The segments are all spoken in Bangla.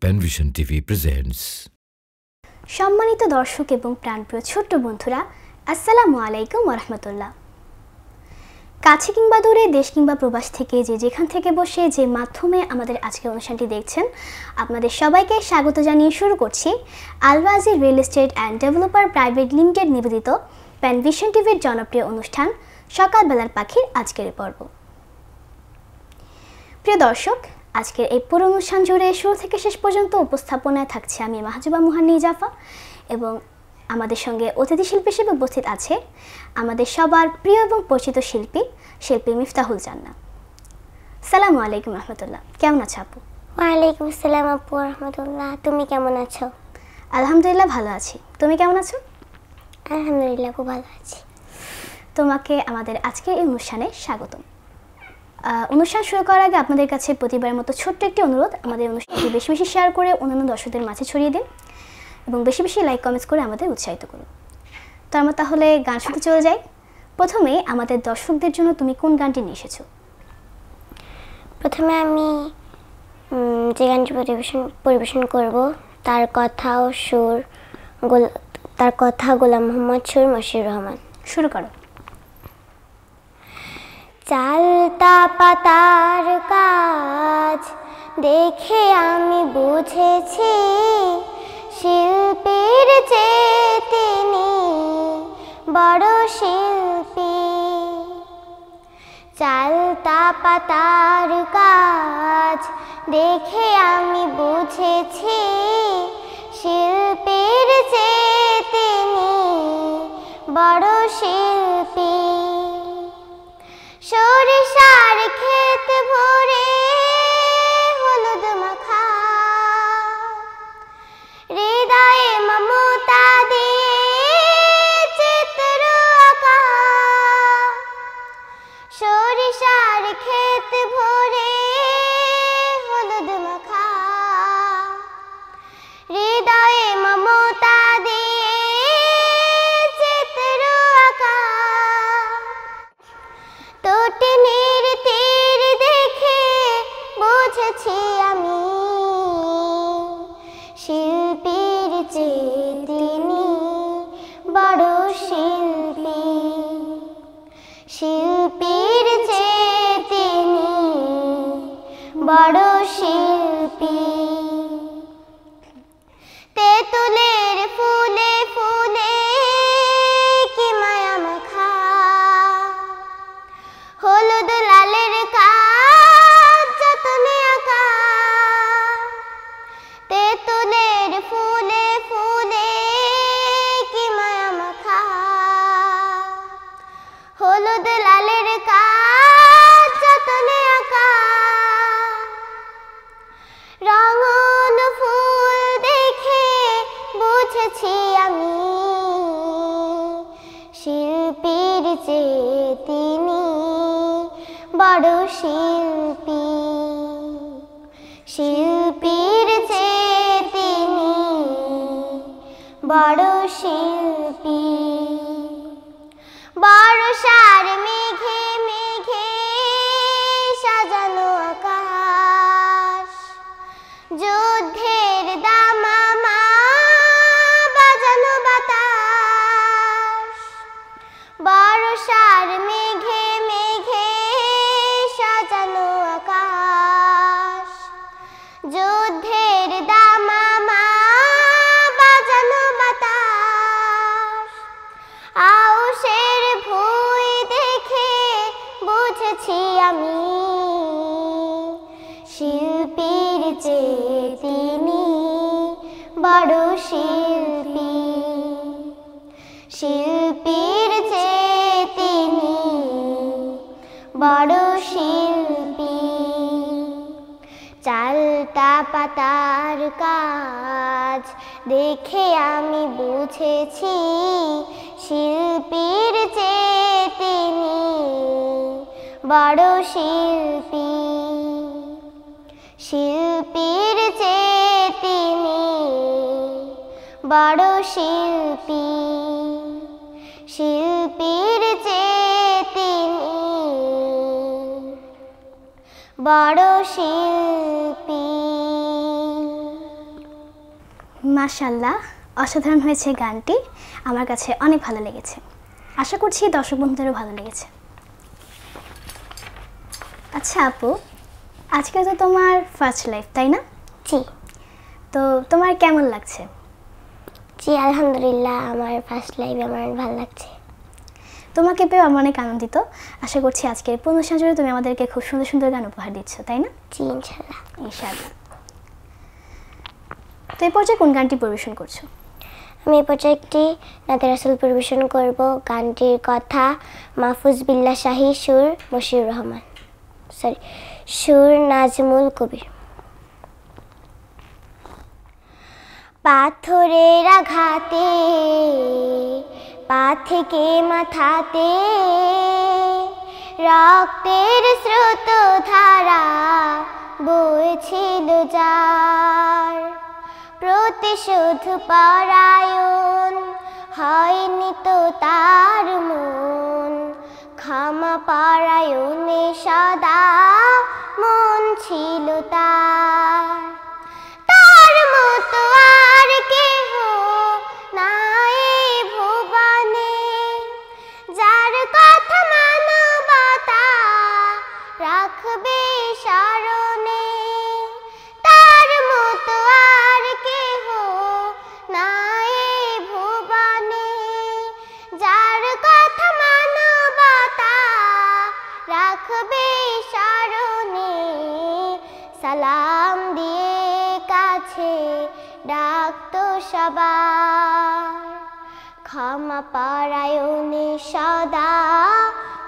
Panvision TV presents. সম্মানিত দর্শক এবং প্রাণপ্রিয় ছোট্ট বন্ধুরা, আসসালামু আলাইকুম ওয়া রাহমাতুল্লাহ। কাছে কিংবা দূরে, দেশ কিংবা প্রবাস থেকে যেখান থেকে বসে যে মাধ্যমে আমাদের আজকের অনুষ্ঠানটি দেখছেন, আপনাদের সবাইকে স্বাগত জানিয়ে শুরু করছি আল-ওয়াজি real estate and developer private limited নিবেদিত প্যানভিশন টিভির জনপ্রিয় অনুষ্ঠান সকালবেলার পাখির আজকের পর্ব। প্রিয় দর্শক, আজকের এই পুরো অনুষ্ঠান জুড়ে শুরু থেকে শেষ পর্যন্ত উপস্থাপনায় থাকছে আমি মাহজুবা মুহান্নি জাফা, এবং আমাদের সঙ্গে অতিথি শিল্পী হিসেবে উপস্থিত আছে আমাদের সবার প্রিয় এবং পরিচিত শিল্পী মিফতাহুল জান্নাহ। আসসালামু আলাইকুম রহমতুল্লাহ, কেমন আছো আপু? ওয়ালাইকুম আসসালাম আপু রহমতুল্লাহ, তুমি কেমন আছো? আলহামদুলিল্লাহ ভালো আছি, তুমি কেমন আছো? আলহামদুলিল্লাহ খুব ভালো আছি। তোমাকে আমাদের আজকের এই অনুষ্ঠানে স্বাগতম। অনুষ্ঠান শুরু করার আগে আপনাদের কাছে প্রতিবারের মতো ছোট্ট একটি অনুরোধ, আমাদের অনুষ্ঠানটি বেশি বেশি শেয়ার করে অন্যান্য দর্শকদের মাঝে ছড়িয়ে দিন এবং বেশি বেশি লাইক কমেন্টস করে আমাদের উৎসাহিত করুন। তো আমরা তাহলে গান শুনতে চলে যাই। প্রথমে আমাদের দর্শকদের জন্য তুমি কোন গানটি নিয়ে এসেছো? প্রথমে আমি যে গানটি পরিবেশন করব তার কথা ও সুর গোলাম মোহাম্মদ সুর মশিউর রহমান। শুরু করো। চালতা পাতার কাজ দেখে আমি বুঝেছি শিল্পীর চেয়ে তিনি বড় শিল্পী। চালতা পাতার কাজ দেখে আমি বুঝেছি শিল্পীর চেয়ে তিনি বড় শিল্পী। সরিষার ক্ষেত ভরে হলুদ মাখা, হৃদয়ে মমতা দিয়ে চিত্র আঁকা। সরিষার ক্ষেত ভরে হলুদ মাখা, হৃদয়ে মমতা দিয়ে চিত্র আঁকা। তটিনীর তীর দেখে বুঝেছি আমি শিল্পীর চেয়ে তিনি বড় শিল্পী। শিল্পীর চেয়ে তিনি বড় শিল্পী। তেঁতুলের ফুলে ফুলে কি মায়া মাখা, হলুদ লালের কাজ যতনে আঁকা। তেঁতুলের ফুলে ফুলে কি মায়া মাখা, হলুদ লালের কাজ যতনে আঁকা। রঙন ফুল দেখে বুঝেছি আমি শিল্পীর চেয়ে তিনি বড় শিল্পী। শিল্পীর চেয়ে তিনি বড় শিল্পী। বর্ষার মেঘে মেঘে সাজানো আকাশ, যুদ্ধের দামামা বাজানো বাতাস। বর্ষার মেঘে মেঘে সাজানো আকাশ, যুদ্ধের দামামা বাজানো বাতাস। আউশের ভুঁই দেখে বুঝেছি আমি শিল্পীর চেয়ে তিনি বড় শিল্পী। শিল্পীর চেয়ে তিনি বড় শিল্পী। চালতা পাতার কাজ দেখে আমি বুঝেছি শিল্পীর চেয়ে তিনি বড় শিল্পী। শিল্পীর চেয়ে তিনি বড় শিল্পী। শিল্পীর চেয়ে তিনি বড় শিল্পী। মাশাআল্লাহ, অসাধারণ হয়েছে গানটি, আমার কাছে অনেক ভালো লেগেছে। আশা করছি দর্শক বন্ধুদেরও ভালো লেগেছে। আচ্ছা আপু, আজকে তো তোমার ফার্স্ট লাইভ, তাই না? জি তো তোমার কেমন লাগছে? জি আলহামদুলিল্লাহ, আমার ফার্স্ট লাইভে আমার ভালো লাগছে। তোমাকে পেয়ে আমি অনেক আনন্দিত। আশা করছি আজকের অনুষ্ঠান জুড়ে তুমি আমাদেরকে খুব সুন্দর সুন্দর গান উপহার দিচ্ছ, তাই না? জি ইনশাল্লাহ। ইনশাআল্লাহ। তো এই পর্যায়ে কোন গানটি পরিবেশন করছো? আমি এই পর্যায়ে একটি নাতে রাসূল পরিবেশন করব। গানটির কথা মাহফুজ বিল্লাহ শাহী, সুর মশিউর রহমান, সুর নাজমুল কবির। পাথরের আঘাতে পা থেকে মাথাতে রক্তের স্রোত ধারা বইছিল যার, প্রতিশোধ পরায়ণ হয়নি তো তার মন, ক্ষমা পরায়ণে সদা মন ছিল তার। তার মতো আর কেহ নাই ভুবনে, যার কথা মানবতা রাখবে স্মরণে। তার মতো আর কেহ নাই ভুবনে, যার কথা মানবতা রাখবে স্মরণে। সালাম দিয়ে কাছে ডাকতো সবার, ক্ষমা পরায়ণে সদা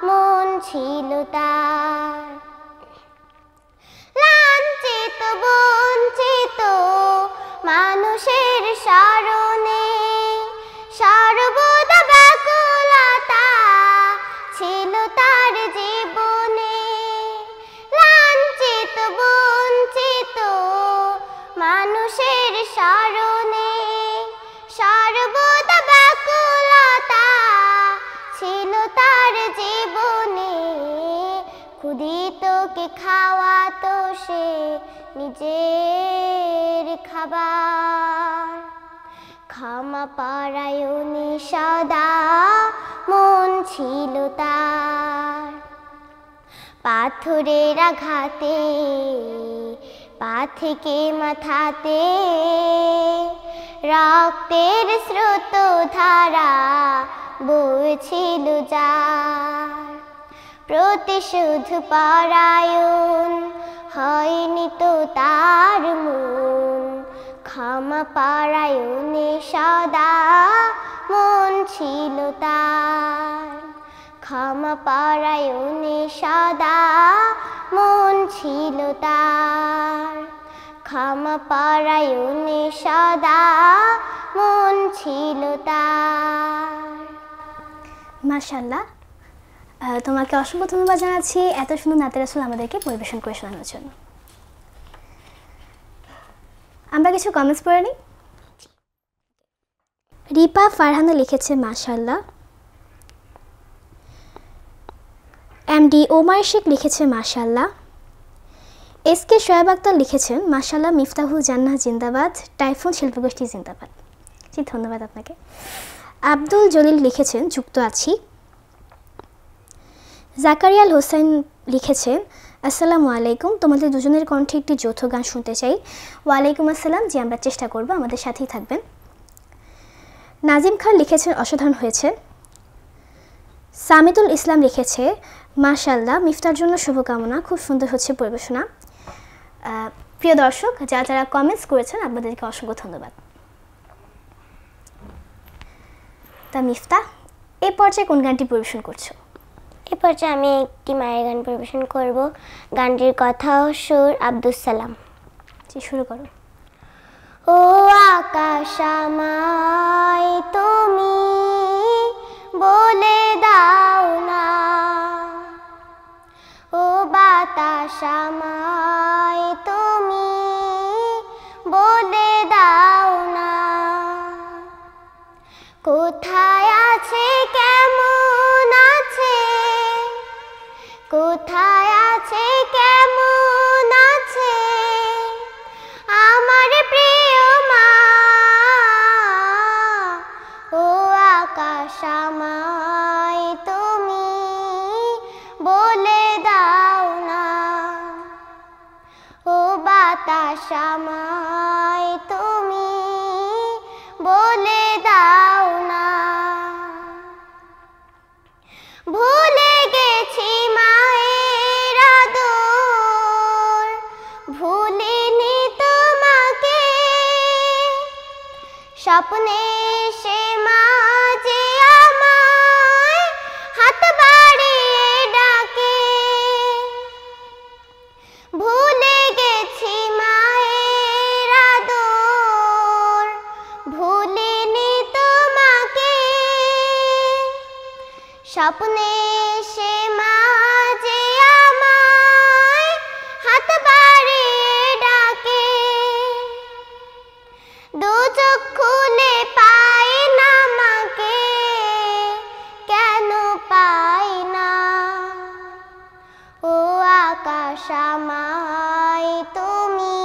মন ছিল তার। লাঞ্ছিত বঞ্চিত মানুষের স্মরণে সর্বদা ব্যাকুলতা ছিল তার জীবনে। লাঞ্ছিত বঞ্চিত মানুষের স্মরণে সর্বদা ব্যাকুলতা ছিল তার জীবনে। ক্ষুধিতকে খাওয়াতো সে নিজের খাবার, ক্ষমা পরায়ণে সদা মন ছিল তার। পাথরের আঘাতে পা থেকে মাথাতে রক্তের স্রোত ধারা বইছিল যার, প্রতিশোধ পরায়ণ হয়নি তো তার মন, ক্ষমা পরায়ণে সদা মন ছিল তার। ক্ষমা পরায়ণে সদা মন ছিল তার, ক্ষমা পরায়ণে সদা মন ছিল তার। মাশাআল্লাহ, তোমাকে অসংখ্য ধন্যবাদ জানাচ্ছি এত সুন্দর নাতে রাসূল আমাদেরকে পরিবেশন করে শোনানোর জন্য। আমরা কিছু কমেন্টস পড়ে নিই। রিপা ফারহানা লিখেছে মাশাআল্লাহ। এমডি ওমার শেখ লিখেছে মাশাআল্লাহ। এসকে শোয়েব আক্তার লিখেছেন মাশাআল্লাহ, মিফতাহুল জান্নাহ জিন্দাবাদ, টাইফুন শিল্পগোষ্ঠী জিন্দাবাদ। জি ধন্যবাদ আপনাকে। আব্দুল জলিল লিখেছেন যুক্ত আছি। জাকারিয়াল হোসেন লিখেছেন আসসালামু আলাইকুম, তোমাদের দুজনের কণ্ঠে একটি যৌথ গান শুনতে চাই। ওয়ালাইকুম আসসালাম, জি আমরা চেষ্টা করব, আমাদের সাথেই থাকবেন। নাজিম খান লিখেছেন অসাধারণ হয়েছে। সামিদুল ইসলাম লিখেছে মাশাআল্লাহ, মিফতার জন্য শুভকামনা, খুব সুন্দর হচ্ছে পরিবেশনা। প্রিয় দর্শক, যারা যারা কমেন্টস করেছেন আপনাদেরকে অসংখ্য ধন্যবাদ। তা মিফতা, এই পর্যায়ে কোন গানটি পরিবেশন করছো? এ পর্যায়ে আমি একটি মায়ের গান পরিবেশন করব। গানটির কথা ও সুর আব্দুস সালাম। জি শুরু করো। ও আকাশ আমায় তুমি বলে দাও না, ও বাতাস আমায় তুমি বলে দাও না, কোথায় আছে কেমন আছে, কোথায় আছে কেমন আছে আমার প্রিয় মা। স্বপ্নে সে মাঝে আমায় হাত বাড়িয়ে ডাকে, ভুলে গেছি মায়ের আদর, ভুলিনি তোমাকে। স্বপ্নে সে মাঝে আমায় হাত বাড়িয়ে ডাকে, দু চোখ খুলে পাই না মাকে, কেন পাই না? ও আকাশ আমায় তুমি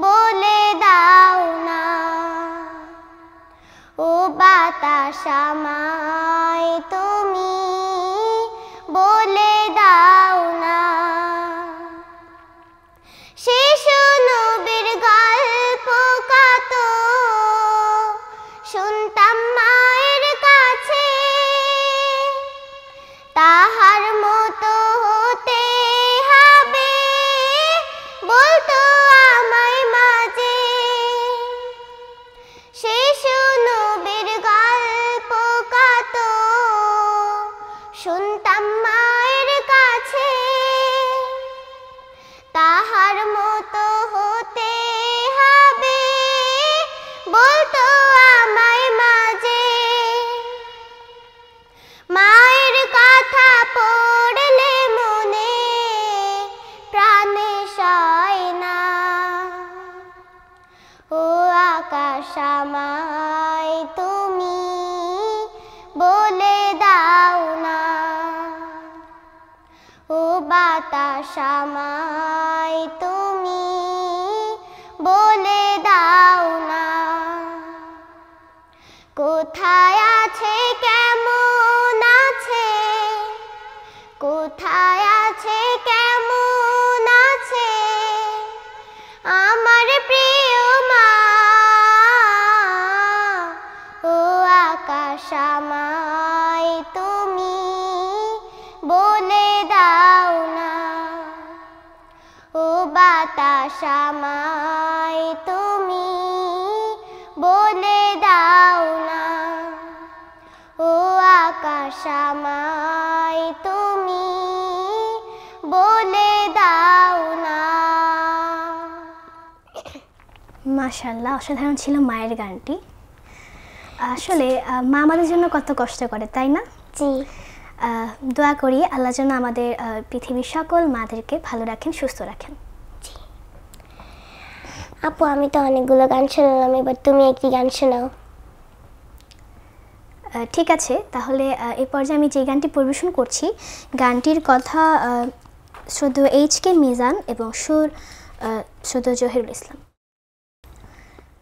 বলে দাও না, ও বাতাস আমায় তুমি বলে দাও না। শিশু নবীর গল্প কত শুনতাম মায়ের কাছে, তাহার মতো হতে হবে বলতো আমায় মাঝে। শিশু নবীর গল্প কত শুনতাম মায়ের কাছে, তাহার মতো হতে হবে বলতো আমায় মাঝে। মায়ের কথা পড়লে মনে প্রাণে সয় না, ও আকাশ আমায় তুমি বলে দাও না, ও বাতাস আমায় তুমি বলে দাও না। কোথায় আছে কেমন আছে, কোথায় আছে কেমন আছে আমার প্রিয় মা, ও আকাশ আমায় তুমি বলে দাও না, ও বাতাস আমায় তুমি বলে দাও না, ও আকাশ আমায় তুমি বলে দাও না। মাশাআল্লাহ, অসাধারণ ছিল মায়ের গানটি। আসলে মা আমাদের জন্য কত কষ্ট করে, তাই না? জি। দোয়া করি আল্লাহ যেন আমাদের পৃথিবীর সকল মাদেরকে ভালো রাখেন, সুস্থ রাখেন। আপু, আমি তো অনেকগুলো গান শুনলাম, এবার তুমি একটি গান শোনাও। ঠিক আছে, তাহলে এই পর্যায়ে আমি যে গানটি পরিবেশন করছি, গানটির কথা শ্রদ্ধেয় এইচ.কে. মিজান এবং সুর শ্রদ্ধেয় জহিরুল ইসলাম।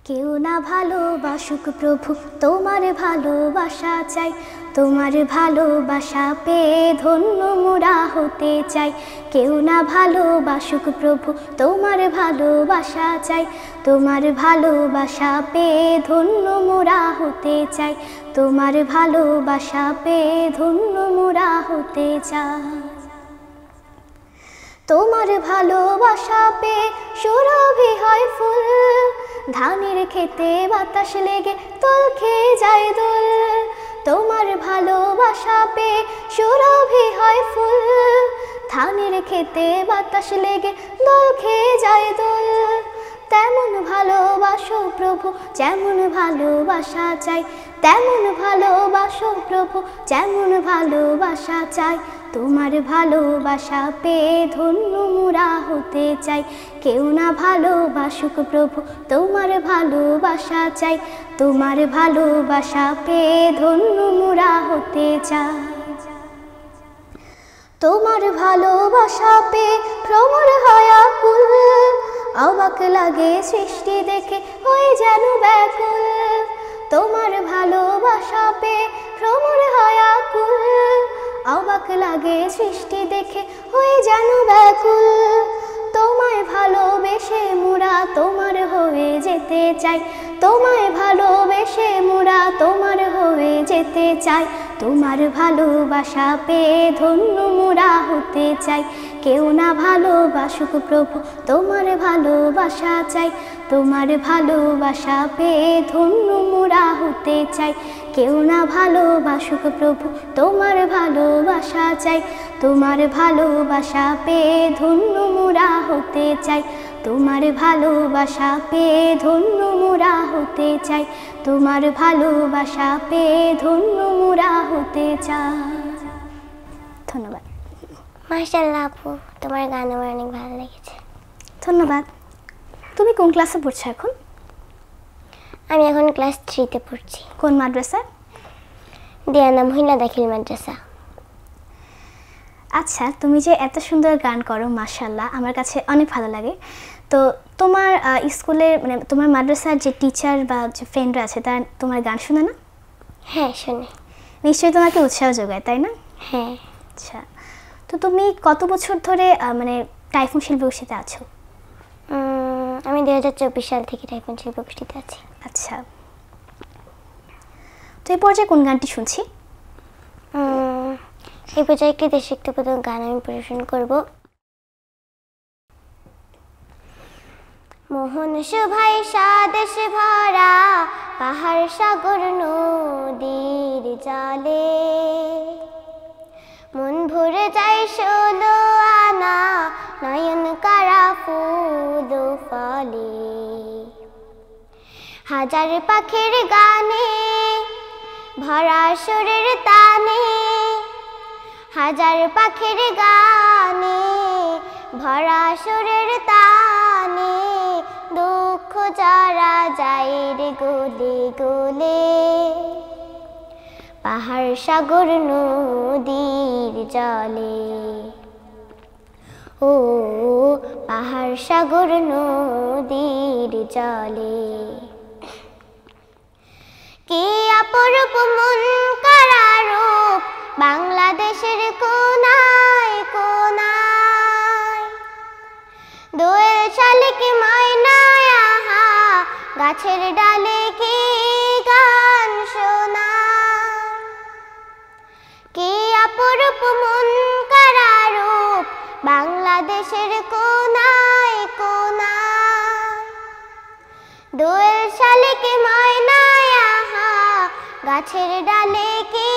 কেউ না ভালোবাসুক প্রভু, তোমার ভালোবাসা চাই, তোমার ভালোবাসা পেয়ে ধন্য মোরা হতে চাই। কেউ না ভালোবাসুক প্রভু, তোমার ভালোবাসা চাই, তোমার ভালোবাসা পেয়ে ধন্য মোরা হতে চাই, তোমার ভালোবাসা পেয়ে ধন্য মোরা হতে চাই। তোমার ভালোবাসা পেয়ে সুরভি হয় ফুল, ধানের খেতে বাতাস লেগে দোল খেয়ে যায় দোল। তোমার ভালোবাসা পেয়ে সুরভি হয় ফুল, ধানের খেতে বাতাস লেগে দোল খেয়ে যায় দোল। তেমন ভালোবাসো প্রভু যেমন ভালোবাসা চাই, তেমন ভালোবাসো প্রভু যেমন ভালোবাসা চাই, তোমার ভালোবাসা পেয়ে ধন্য মোরা হতে চাই। কেউ না ভালোবাসুক প্রভু, তোমার ভালোবাসা চাই, তোমার ভালোবাসা পেয়ে ধন্য মোরা হতে চাই। তোমার ভালোবাসা পেয়ে ভ্রমর হয় আকুল, অবাক লাগে সৃষ্টি দেখে হয়ে যেন ব্যাকুল। তোমার ভালোবাসা পেয়ে ভ্রমর হয় আকুল, অবাক লাগে সৃষ্টি দেখে হয়ে যেন ব্যাকুল। তোমায় ভালোবেসে মোরা তোমার হয়ে যেতে যেতে চাই, তোমায় ভালোবেসে মোরা তোমার হয়ে যেতে চাই, তোমার ভালোবাসা পেয়ে ধন্য মোরা হতে চাই। কেউ না ভালোবাসুক প্রভু তোমার ভালোবাসা চাই, তোমার ভালোবাসা পেয়ে ধন্য মোরা হতে চাই। কেউ না ভালোবাসুক প্রভু তোমার ভালোবাসা চাই, তোমার ভালোবাসা পেয়ে ধন্য মোরা হতে চাই, তোমার ভালোবাসা পেয়ে ধন্য মোরা হতে চাই, তোমার ভালোবাসা পেয়ে ধন্য মোরা হতে চাই। ধন্যবাদ। মাশাআল্লাহ আপু, তোমার গান আমার অনেক ভালো লেগেছে। ধন্যবাদ। তুমি কোন ক্লাসে পড়ছো এখন? আমি এখন ক্লাস 3-তে পড়ছি। কোন মাদ্রাসা? দিয়ানা মহিলা দাখিল মাদ্রাসা। আচ্ছা, তুমি যে এত সুন্দর গান করো মাশাআল্লাহ, আমার কাছে অনেক ভালো লাগে। তো তোমার স্কুলের মানে তোমার মাদ্রাসার যে টিচার বা যে ফ্রেন্ডরা আছে তারা তোমার গান শুনে না? হ্যাঁ শুনে। নিশ্চয়ই তোমাকে উৎসাহ যোগায়, তাই না? হ্যাঁ। আচ্ছা, তো তুমি কত বছর ধরে মানে টাইফুন শিল্পগোষ্ঠীতে আছো? আমি 2024 সাল থেকে টাইফুন শিল্পগোষ্ঠীতে আছি। আচ্ছা, তো এই পর্যায়ে কোন গানটি শুনছি? এই পর্যায়ে একটি দেশাত্মবোধক গান আমি পরিবেশন করব। মোহন শোভায় স্বদেশ ভরা, পাহাড় সাগর নদীর জলে মন ভরে যায় 16 আনা, নয়ন কারা ফুল ফলে। হাজার পাখির গানে ভরা সুরের তানে, হাজার পাখির গানে ভরা সুরের তানে, দুঃখ যারা যায় রে গলে গলে, পাহাড় সাগর নদীর জলে। ও পাহাড় সাগর নদীর জলে। কি অপরূপ মন কারা রূপ, বাংলাদেশের কোনায় কোনায়। দোয়েল শালিক ময়নায় আহা, গাছের ডালে কি গান শোনায়। কি অপরূপ মন কারা রূপ, বাংলাদেশের কোনায় কোনায়। দোয়েল শালিক ময়নায় আহা, গাছের ডালে কি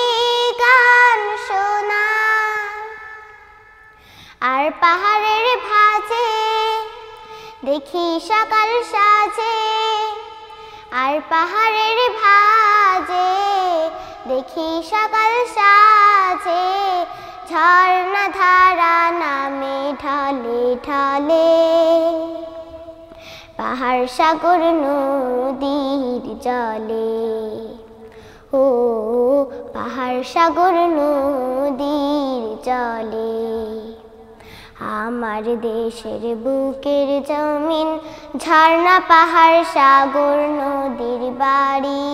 গান শোনায়। আর পাহাড়ের ভাঁজে দেখি সকাল সাজে, আর পাহাড়ের ভাঁজে দেখি সকাল সাজে, ঝর্ণা ধারা নামে ঢলে ঢলে, পাহাড় সাগর নদীর জলে। ও পাহাড় সাগর নদীর জলে। আমার দেশের বুকের জমিন, ঝর্ণা পাহাড় সাগর নদীর বাড়ি।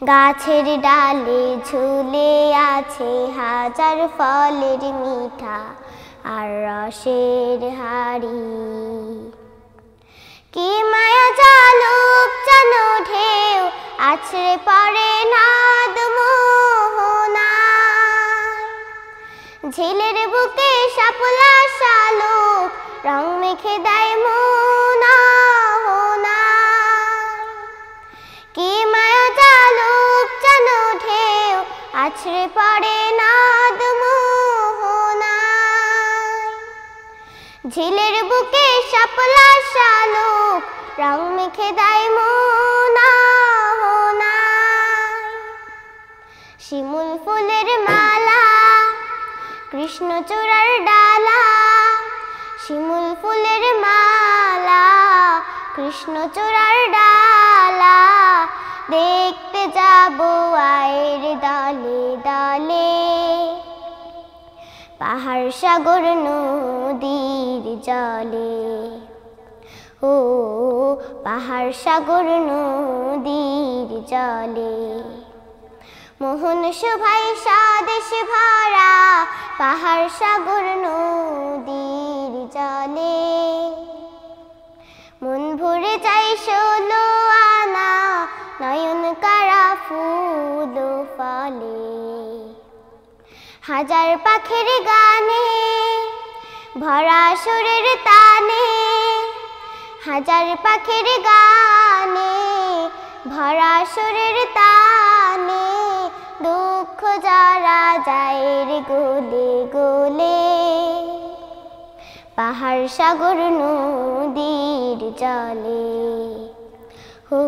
গাছের ডালে ঝুলে আছে হাজার ফলের মিঠা আর রসের হাড়ি। কি মায়া জালুক জানো ঢেউ, আছড়ে পড়ে নাদ মোহনায়। ঝিলের বুকে শাপলা শালুক, রং মেখে দেয় মোনা হোনায়। কি মায়া জালুক জানো ঢেউ, আছড়ে পড়ে নাদ মোহনায়। ঝিলের বুকে শাপলা শালুক, রং মেখে দেয় মোনা হোনায়। শিমুল ফুলের মালা, কৃষ্ণচূড়ার ডালা। শিমুল ফুলের মালা, কৃষ্ণচূড়ার ডালা। দেখতে যাব আয়ের দলে দলে, পাহাড় সাগর নদীর জলে। ও পাহাড় সাগর নদীর জলে। মোহন শোভায় স্বদেশ ভরা, পাহাড় সাগর নদীর জলে। মন হাজার পাখির গানে ভরা সুরের তানে, হাজার পাখির গানে ভরা সুরের তানে, দুঃখ যারা যায় রে গলে গলে, পাহাড় সাগর নদীর জলে, হো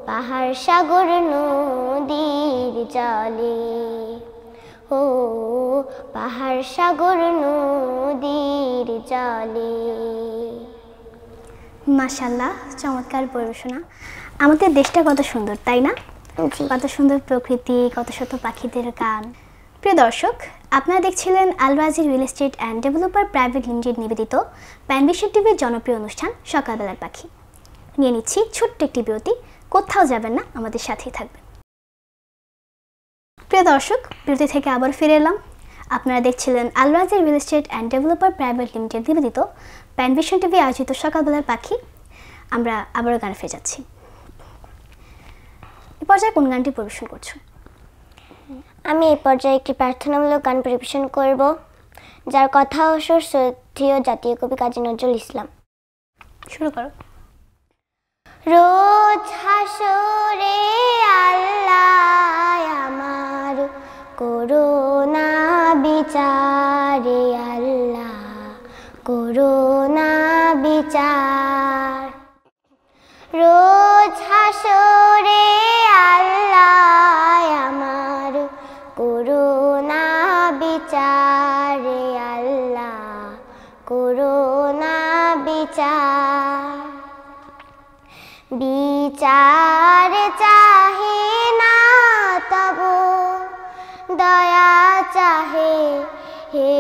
পাহাড় সাগর নদীর জলে, হো পাহাড় সাগর নদীর জলে। মাশাআল্লাহ, চমৎকার পরিবেশনা। আমাদের দেশটা কত সুন্দর, তাই না? কত সুন্দর প্রকৃতি, কত শত পাখিদের গান। প্রিয় দর্শক, আপনারা দেখছিলেন আল রাজি real estate and developer private limited নিবেদিত প্যানভিশন টিভির জনপ্রিয় অনুষ্ঠান সকালবেলার পাখি। নিয়ে নিচ্ছি ছোট্ট একটি বিরতি, কোথাও যাবেন না, আমাদের সাথেই থাকবেন। প্রিয় দর্শক, বিরতি থেকে আবার ফিরে এলাম। আপনারা দেখছিলেন আল রাজি real estate and developer private limited নিবেদিত প্যানভিশন টিভি আয়োজিত সকালবেলার পাখি। আমরা আবারও গান ফিরে যাচ্ছি। এ পর্যায়ে কোন গানটি পরিবেশন করছো? আমি এই পর্যায়ে একটি প্রার্থনামূলক গান পরিবেশন করব, যার কথা ও সুর শ্রদ্ধেয় জাতীয় কবি কাজী নজরুল ইসলাম। শুরু করো। রোজ হাসরে আল্লাহ আমার করুণা বিচারে, আল্লাহ করুণা বিচার। রোজ হাসরে আল্লাহ আমার করুণা বিচারে, আল্লাহ করুণা বিচার। বিচার চাহে না তবু দয়া চাহে, হে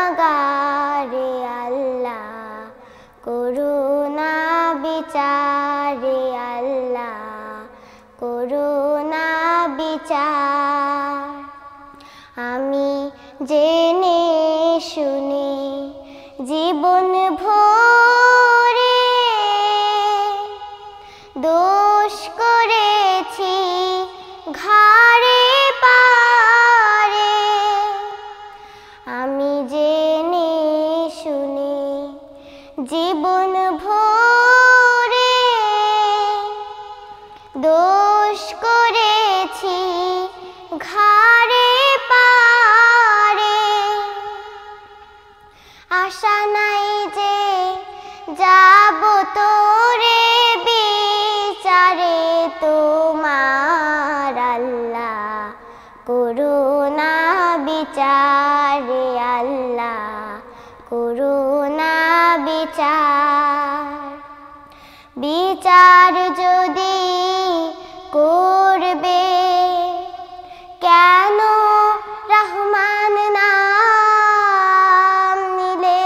গুনাহগারে, আল্লাহ করুণা বিচারে, আল্লাহ করুণা বিচার। আমি জেনে শুনে জীবন ভরে দোষ করেছি ঘাড়ে পারে, আমি জেনে শুনে জীবন ভরে দোষ করেছি ঘাড়ে পারে। আশা নাই যে যাব তোরে বিচারে, তোমার আল্লাহ করুণা বিচারে, আল্লাহ করুণা বিচার। বিচার যদি করবে কেন রহমান নাম নিলে,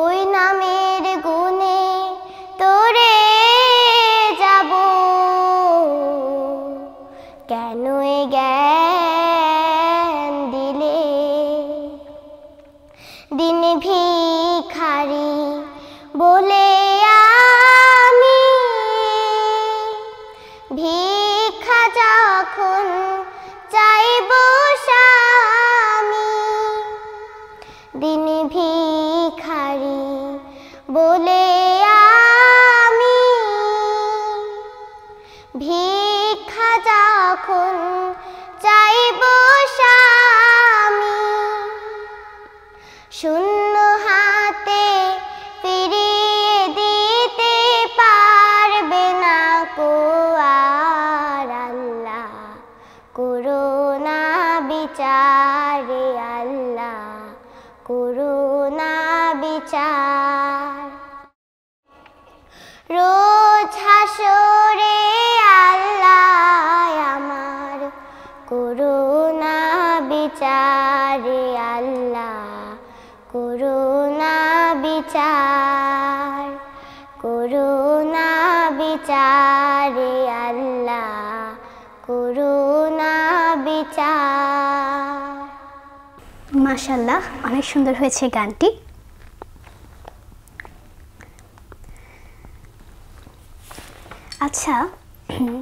ওই নামের গুণে তোরে যাব, কেন এ জ্ঞান দিলে। দিন ভিখারি বলে আমি ভিক্ষা যখন চাইব স্বামী, দিন ভিখারি বলে আমি ভিক্ষা যখন চাইব স্বামী, শূন্য হাতে ফিরিয়ে দিতে পারবে না কো আর, আল্লাহ করুণা বিচারে, আল্লাহ করুণা বিচার। রোজ হাসরে আল্লাহ আমার করুণা বিচারে, আল্লাহ করুণা বিচার, করুণা বিচারে, আল্লাহ করুণা বিচার। মাশাআল্লাহ, অনেক সুন্দর হয়েছে গানটি। আচ্ছা,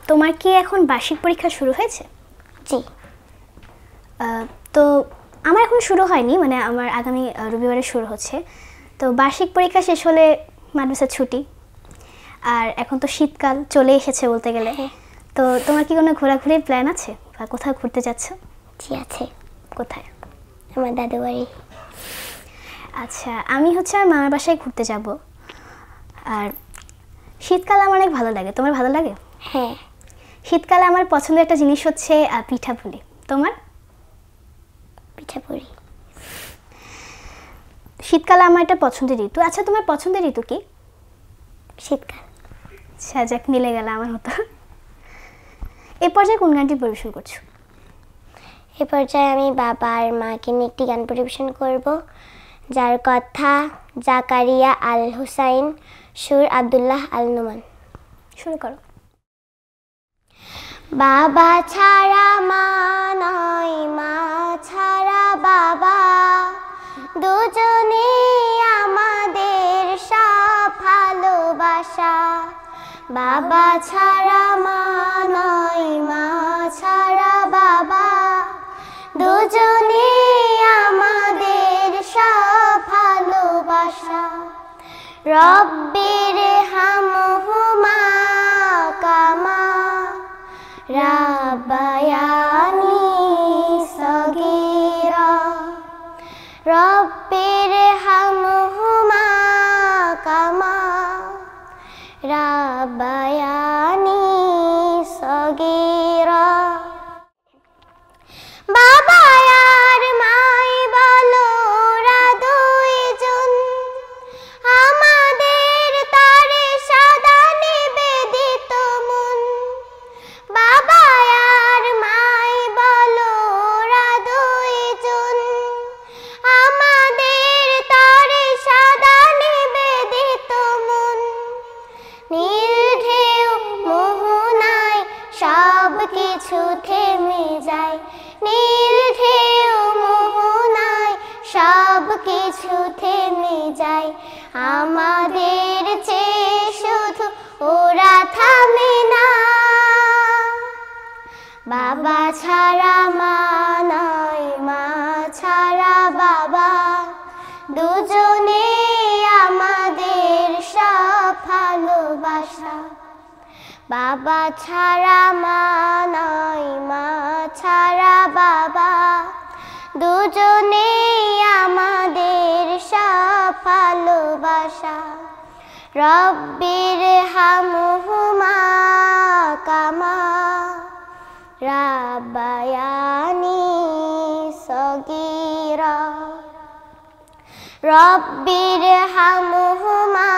তোমার কি এখন বার্ষিক পরীক্ষা শুরু হয়েছে? জি। তো আমার এখন শুরু হয়নি, মানে আমার আগামী রবিবারে শুরু হচ্ছে। তো বার্ষিক পরীক্ষা শেষ হলে মাদ্রাসার ছুটি, আর এখন তো শীতকাল চলে এসেছে বলতে গেলে। তো তোমার কি কোনো ঘোরাঘুরির প্ল্যান আছে বা কোথাও ঘুরতে যাচ্ছ? জি আছে। কোথায়? আমার দাদু বাড়ি। আচ্ছা, আমি হচ্ছে আমার মামার বাসায় ঘুরতে যাব। আর শীতকাল আমার অনেক ভালো লাগে। তোমার ভালো লাগে? হ্যাঁ। শীতকালে আমার পছন্দের একটা জিনিস হচ্ছে পিঠাপুলি। তোমার? পিঠাপুরি। শীতকালে আমার একটা পছন্দের ঋতু। আচ্ছা, তোমার পছন্দের ঋতু কি? শীতকাল। আচ্ছা, যাক, মিলে গেল আমার মতো। এ পর্যায়ে কোন গানটি পরিবেশন করছো? এ পর্যায়ে আমি বাবা আর মাকে নিয়ে একটি গান পরিবেশন করব, যার কথা জাকারিয়া আল হুসাইন, সুর আব্দুল্লাহ আল নোমান। শুরু করো। বাবা ছাড়া মা নয়, মা ছাড়া বাবা, দুজনে আমাদের সব ভালোবাসা। বাবা ছাড়া মা নয়, মা ছাড়া বাবা, দুজনে আমাদের সব ভালোবাসা। রব্বির হামহুমা কামা রাব্বায়ানি সগীরা। রব্বির হামহুমা কামা রাব্বায়ানি সগীরা। বাবা আর মাই বলো ওরা দুইজন, আমাদের তারে সদা নিবেদিত মন। বাবা আর মাই বলো ওরা দুইজন, আমাদের তারে সদা নিবেদিত মন। নীল ঢেউ মোহনায় সব কিছু থেমে যায়, নীল ঢেউ মোহনায় সব কিছু থেমে যায়। আমাদের চেয়ে শুধু ওরা থামে না। বাবা ছাড়া মা নয়, মা ছাড়া বাবা, দুজনে আমাদের সব ভালোবাসা। বাবা ছাড়া মা নয়, মা ছাড়া বাবা, দুজনে আমাদের সব ভালোবাসা। রব্বির হামহুমা কামা রাব্বায়ানি সগীরা। রব্বির হামহুমা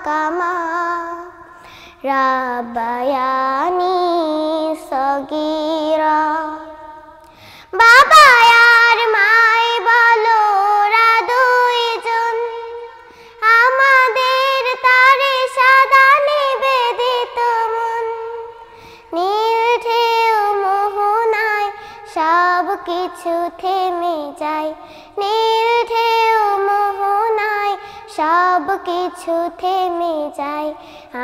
কামা রাব্বায়ানি সগীরা। বাবা আর মাই বলো ওরা দুইজন, আমাদের তারে সদা নিবেদিত মন। নীল ঢেউ মোহনায় সব কিছু থেমে যায়, নীল ঢেউ মোহনায় সব কিছু থেমে যায়।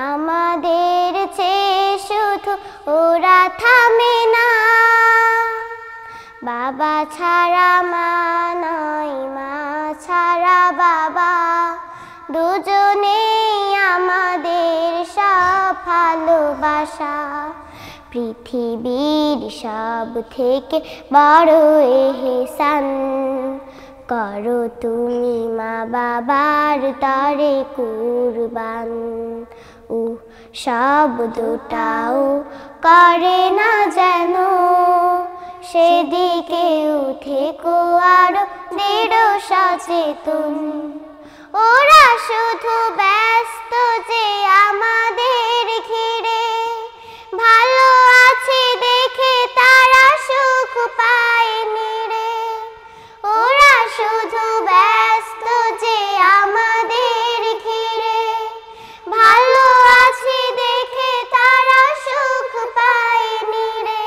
আমাদের চেয়ে শুধু ওরা থামে না। বাবা ছাড়া মা নয়, মা ছাড়া বাবা, দুজনে আমাদের সব ভালোবাসা। পৃথিবীর সব থেকে বড় এহসান করো তুমি মা বাবার তরে কুরবান। ও শব্দটাও করে না যেন, সেদিকে থেকো আরো দৃঢ় সচেতন। ওরা শুধু ব্যস্ত যে আমাদের ঘিরে, ভালো আছে দেখে তারা সুখ পায়নি রে। ওরা শুধু ব্যস্ত যে আমাদের ঘিরে, ভালো আছে দেখে তারা সুখ পায়নি রে।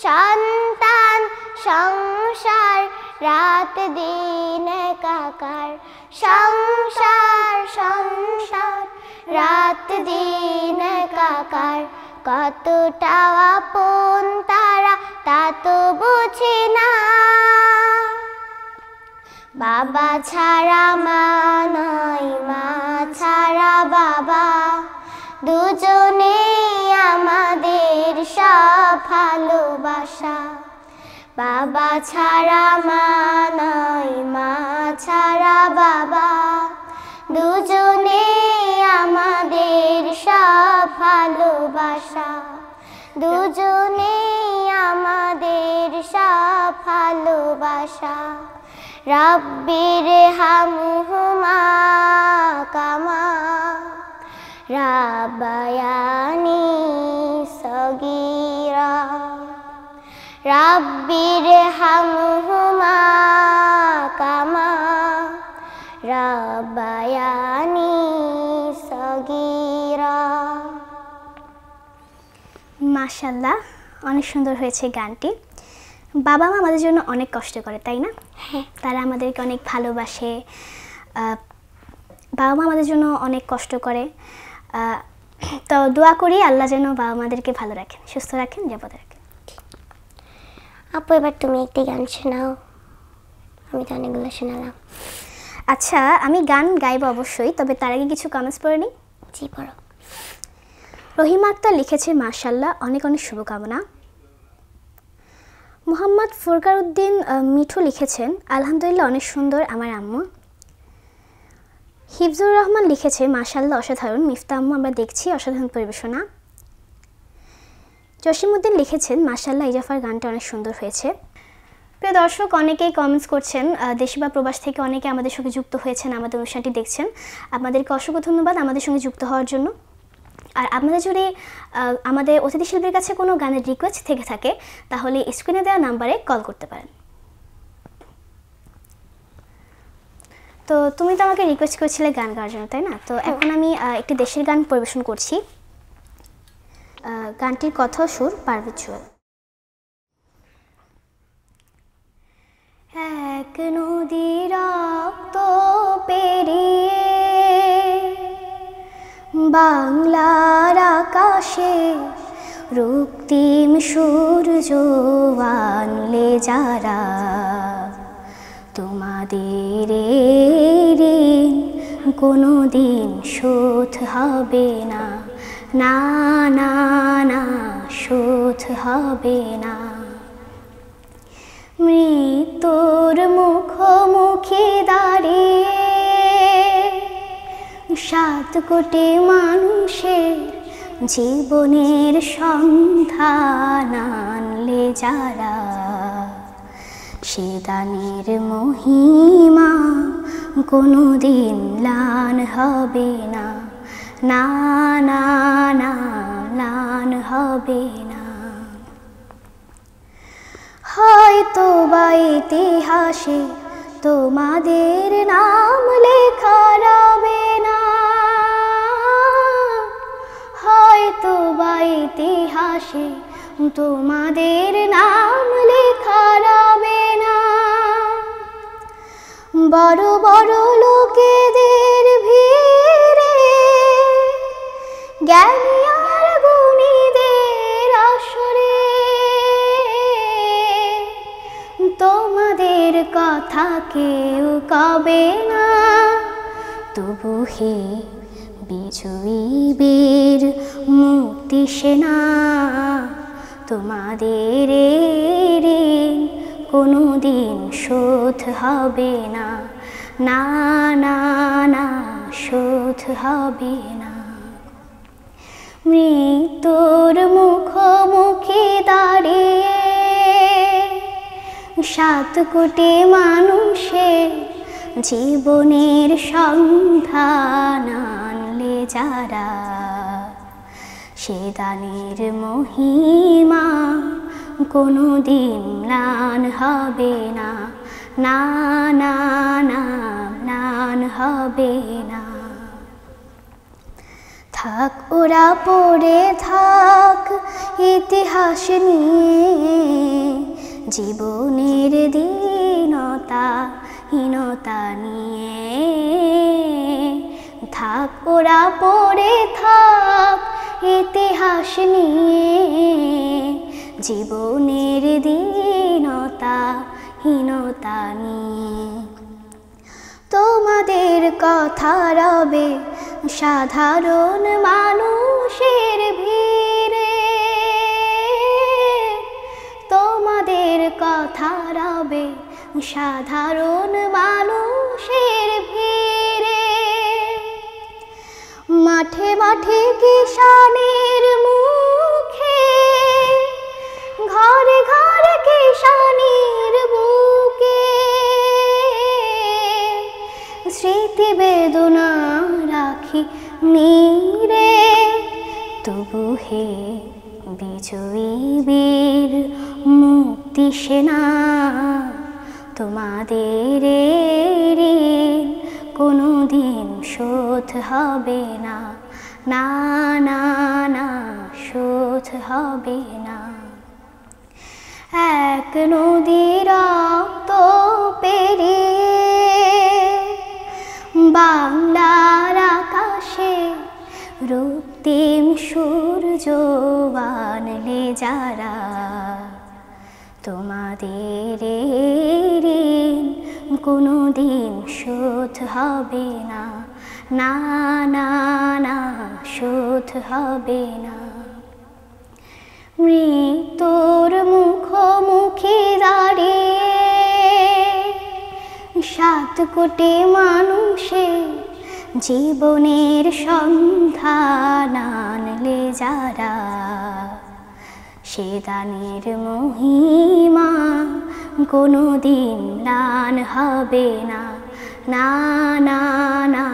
সন্তান সংসার রাত দিন একাকার, সংসার সংসার, রাত দিন একাকার, কতটা আপন তারা তা তো বুঝি না। বাবা ছাড়া মা নয়, মা ছাড়া বাবা, দুজনেই আমাদের সব ভালোবাসা। বাবা ছাড়া মা নয়, মা ছাড়া বাবা, দুজনেই আমাদের সব ভালোবাসা। দুজনেই আমাদের সব ভালোবাসা। রব্বির হামহুমা কামা রাব্বায়ানি সগীরা। রব্বির হামহুমা কামা রাব্বায়ানি সগীরা। মাশাআল্লাহ, অনেক সুন্দর হয়েছে গানটি। বাবা মা আমাদের জন্য অনেক কষ্ট করে, তাই না? হ্যাঁ, তারা আমাদেরকে অনেক ভালোবাসে। বাবা মা আমাদের জন্য অনেক কষ্ট করে। তো দোয়া করি আল্লাহ যেন বাবা মাদেরকে ভালো রাখেন, সুস্থ রাখেন, নিরাপদে রাখেন। আপু এবার তুমি একটি গান শোনাও। আমি তো অনেকগুলো শোনালাম। আচ্ছা, আমি গান গাইব অবশ্যই, তবে তার আগে কিছু কমেন্টস পড়ে নিই। জি পড়ো। রহিমা আক্তার লিখেছে, মাশাআল্লাহ, অনেক অনেক শুভকামনা। মোহাম্মদ ফুরকার উদ্দিন মিঠু লিখেছেন, আলহামদুলিল্লাহ অনেক সুন্দর আমার আম্মু। হিফজুর রহমান লিখেছে, মাশাআল্লাহ অসাধারণ মিফতা আম্মু, আমরা দেখছি অসাধারণ পরিবেশনা। জসিমউদ্দিন লিখেছেন, মাশাআল্লাহ ইজাফার গানটা অনেক সুন্দর হয়েছে। প্রিয় দর্শক, অনেকেই কমেন্টস করছেন, দেশে বা প্রবাস থেকে অনেকে আমাদের সঙ্গে যুক্ত হয়েছেন, আমাদের অনুষ্ঠানটি দেখছেন। আপনাদেরকে অসংখ্য ধন্যবাদ আমাদের সঙ্গে যুক্ত হওয়ার জন্য। আর আপনাদের যদি আমাদের অতিথি শিল্পীর কাছে কোনো গানের রিকোয়েস্ট থেকে থাকে, তাহলে স্ক্রিনে দেওয়া নাম্বারে কল করতে পারেন। তো তুমি তো আমাকে রিকোয়েস্ট করেছিলে গান গাওয়ার জন্য, তাই না? তো এখন আমি একটি দেশের গান পরিবেশন করছি। গানটির কথা সুর পারভেজ জুয়েল। এক নদী রক্ত পেরিয়ে বাংলার আকাশে রক্তিম সূর্য আনলে যারা, তোমাদের ঋণ কোনো দিন শোধ হবে না, না না না, শোধ হবে না। মৃত্যুর মুখোমুখি দাঁড়িয়ে 7 কোটি মানুষের জীবনের সন্ধান আনলে যারা, সে দানের মহিমা কোনোদিন ম্লান হবে না, না না না, ম্লান হবে না। হয়তো বা ইতিহাসে তোমাদের নাম লেখা রবে না, হয়তো বা ইতিহাসে তোমাদের নাম লেখা রবে না। বড় বড় লোকেদের ভিড়ে জ্ঞানী আর গুণীদের আসরে তোমাদের কথা কেউ কবে না। তবু হে বিজয়ী বীর মুক্তি সেনা, তোমাদের ঋণ কোনোদিন শোধ হবে না, না না না, শোধ হবে না। মৃত্যুর মুখোমুখি দাঁড়িয়ে 7 কোটি মানুষের জীবনের সন্ধান আনলে যারা, সে দানের মহিমা কোনোদিন ম্লান হবে না, না না না, ম্লান হবে না। থাক ওরা পড়ে থাক ইতিহাস নিয়ে, জীবনের দীনতা হীনতা নিয়ে ওরা পড়ে থাক ইতিহাস নিয়ে, জীবনের দীনতা হীনতা নিয়ে। তোমাদের কথা রবে সাধারণ মানুষের ভিড়ে, তোমাদের কথা রবে সাধারণ মানুষের ভিড়ে। মাঠে মাঠে কিষানের মুখে, ঘরে ঘরে কিষানের বুকে, স্মৃতি বেদনা রাখি নীরে। তবু হে বিজয়ী বীর মুক্তি সেনা, তোমাদের ঋণ কোনোদিন শোধ হবে না, না না না শোধ হবে না। এক নদী রক্ত পেরিয়ে বাংলার আকাশে রক্তিম সূর্য আনলে যারা, তোমাদের ঋণ কোনোদিন শোধ হবে না, না না না শোধ হবে না। মৃত্যুর মুখোমুখি দাঁড়িয়ে 7 কোটি মানুষের জীবনের সন্ধান আনলে যারা, সে দানের মহিমা কোনোদিন ম্লান হবে না, না না না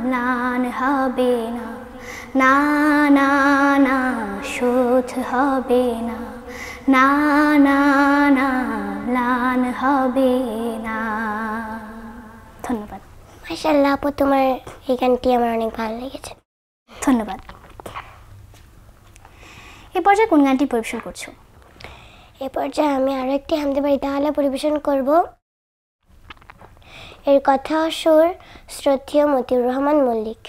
ম্লান হবে না, না না না শোধ হবে না, না না না ম্লান হবে না। ধন্যবাদ। মাশাআল্লাহ আপু, তোমার এই গানটি আমার অনেক ভালো লেগেছে। ধন্যবাদ। এ পর্যায়ে কোন গানটি পরিবেশন করছো? এ পর্যায়ে আমি আরও একটি হামদে বাড়িতে আলা পরিবেশন করব। এর কথা সুর শ্রদ্ধেয় মতিউর রহমান মল্লিক।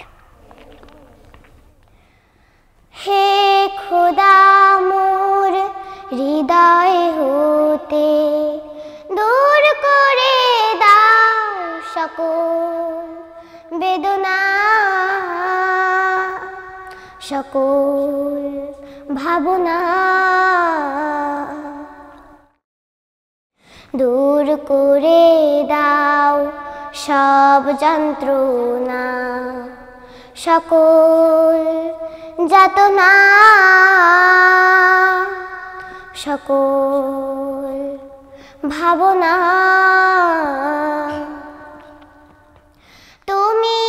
হে খোদা মোর হৃদয় হতে দূর করে দাও সকল বেদনা, সকল ভাবনা, দূর করে দাও সব যন্ত্রণা, সকল যাতনা, সকল ভাবনা। তুমি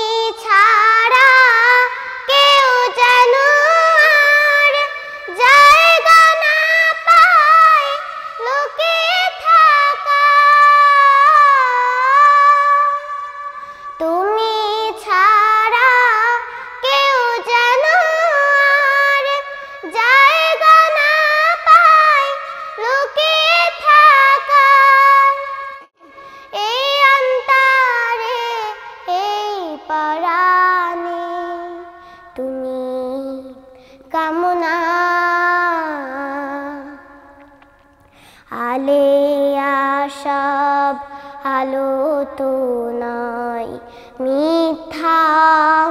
ছাড়া কেউ যেন আর জায়গা না পায় লোকে থাকা, তুমি ছাড়া কেউ যেন আর জায়গা না পায় লোকে থাকা। এই অন্তরে এই পরাণে তুমি কামনা, আলেয়া সব আলো তো নয় মিথ্যা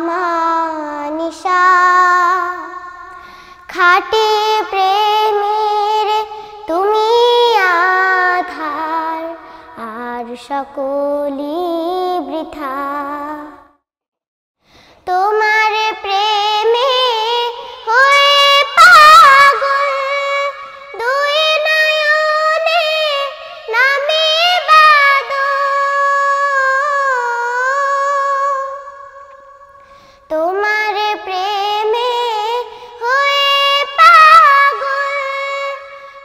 মানিসা, খাঁটি প্রেমের তুমি আধার আর সকলি বৃথা। তোমার প্রেমে হয়ে পাগল দুই নয়নে নামে বাদল, তোমার প্রেমে হয়ে পাগল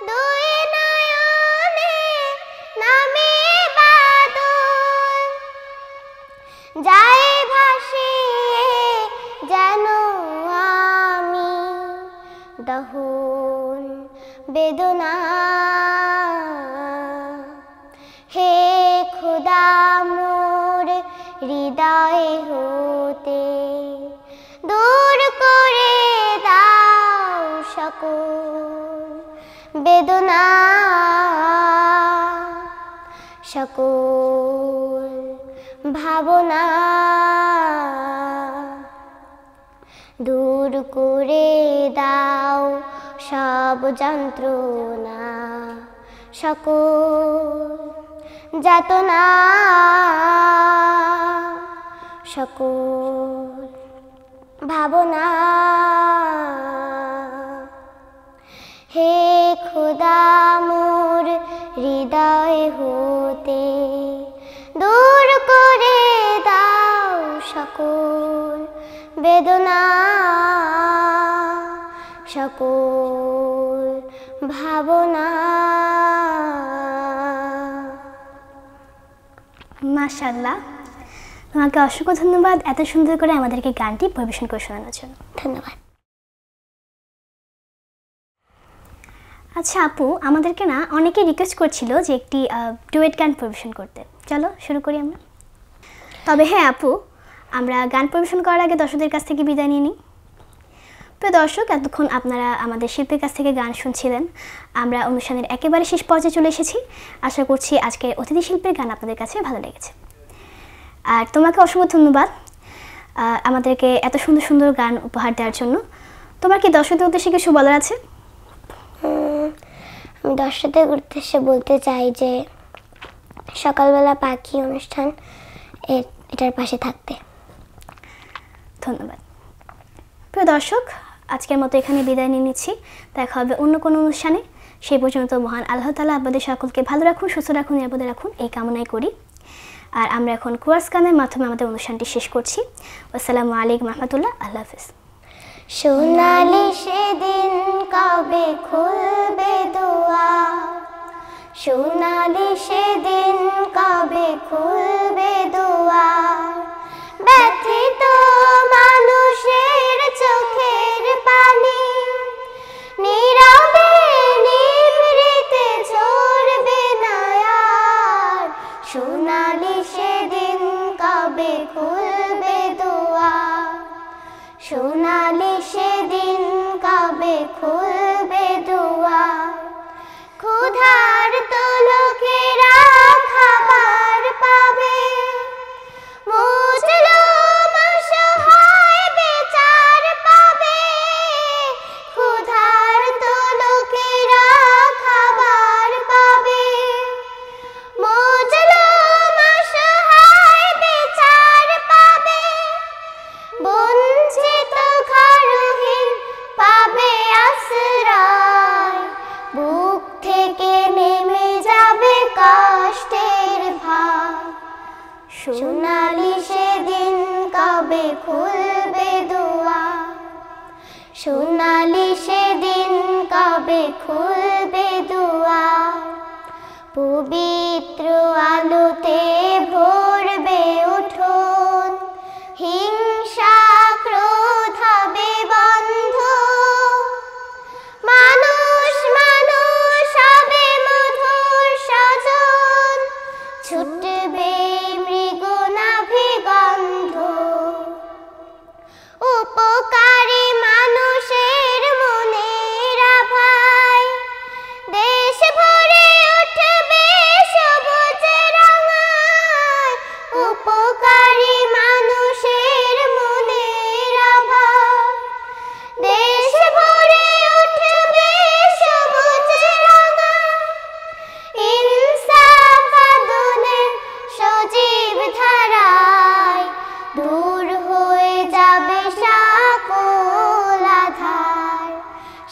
দুই নয়নে নামে বাদল, যাই ভাসিয়ে যেন আমি দহন বেদনা। হে খোদা মোর হৃদয় হতে সকল বেদনা সকল ভাবনা দূর করে দাও সব যন্ত্রণা সকল যাতনা সকল ভাবনা হে খোদা মোর হৃদয় হতে দূর করে দাও সকল বেদনা সকল ভাবনা। মাশাআল্লাহ, তোমাকে অসংখ্য ধন্যবাদ এত সুন্দর করে আমাদেরকে গানটি পরিবেশন করে শোনানোর জন্য। ধন্যবাদ। আচ্ছা আপু, আমাদেরকে না অনেকে রিকোয়েস্ট করছিল যে একটি ডুয়েট গান পরিবেশন করতে। চলো শুরু করি আমরা। তবে হ্যাঁ আপু, আমরা গান পরিবেশন করার আগে দর্শকদের কাছ থেকে বিদায় নিয়ে নিই। প্রিয় দর্শক, এতক্ষণ আপনারা আমাদের শিল্পীর কাছ থেকে গান শুনছিলেন। আমরা অনুষ্ঠানের একেবারে শেষ পর্যায়ে চলে এসেছি। আশা করছি আজকের অতিথি শিল্পীর গান আপনাদের কাছে ভালো লেগেছে। আর তোমাকে অসংখ্য ধন্যবাদ আমাদেরকে এত সুন্দর সুন্দর গান উপহার দেওয়ার জন্য। তোমার কি দর্শকদের উদ্দেশ্যে কিছু বলার আছে? আমি দর্শকদের উদ্দেশ্যে বলতে চাই যে সকালবেলা পাখি অনুষ্ঠান এটার পাশে থাকতে। ধন্যবাদ। প্রিয় দর্শক, আজকের মতো এখানে বিদায় নিয়ে নিচ্ছি। দেখা হবে অন্য কোনো অনুষ্ঠানে। সেই পর্যন্ত মহান আল্লাহ তাআলা আপনাদের সকলকে ভালো রাখুন, সুস্থ রাখুন, নিরাপদে রাখুন এই কামনাই করি। আর আমরা এখন কোরাস গানের মাধ্যমে আমাদের অনুষ্ঠানটি শেষ করছি। আসসালামু আলাইকুম রহমতুল্লাহ। আল্লাহ হাফেজ। সোনালি সেদিন কবে খুলবে দুয়ার, সোনালি সেদিন কবে খুলবে দুয়ার, ব্যথিত মানুষের চোখের পানি নীরবে নিভৃতে ঝরবে না আর, সোনালি সেদিন কবে খুলবে দুয়ার, সোনালি সেদিন কবে খুলবে দুয়ার, ক্ষুধার্ত লোকেরা খাবার পাবে, মুজলুম অসহায় বিচার পাবে, ক্ষুধার্ত লোকেরা খাবার পাবে, মুজলুম অসহায় বিচার পাবে, বঞ্চিত ঘরহীন পাবে আশ্রয়, বুক থেকে নেমে যাবে কষ্টের ভার, সোনালি সেদিন কবে খুলবে দুয়ার, সোনালি সেদিন কবে খুলবে দুয়ার, পবিত্র আলোতে ভরবে উঠোন, হিংসা ক্রোধ হবে বন্ধ, মানুষ মানুষ হবে মধুর স্বজন, ছুটবে মৃগনাভি গন্ধ, উপকারী মানুষের মনের আভায় দেশ ভরে উঠবে সবুজ রঙায়, উপকারী মানুষের মনের আভায় দেশ ভরে উঠবে সবুজ রঙায়, ইনসাফ আদলের সজীব ধারায় দূর হয়ে যাবে সকল আধার,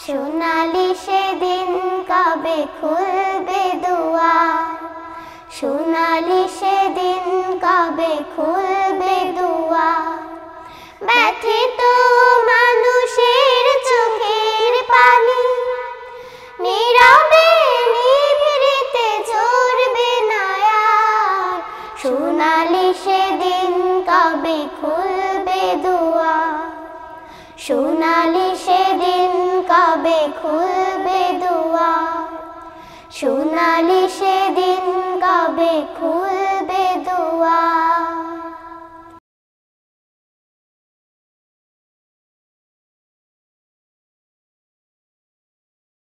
সোনালি সেদিন কবে খুলবে দুয়ার, সোনালি সেদিন কবে খুলবে দুয়ার, ব্যথিত মানুষের চোখের পানি নীরবে নিভৃতে ঝরবে না আর, সোনালি সেদিন কবে খুলবে দুয়ার, সোনালি সেদিন কবে খুলবে দুয়ার, সোনালি সেদিন কবে খুলবে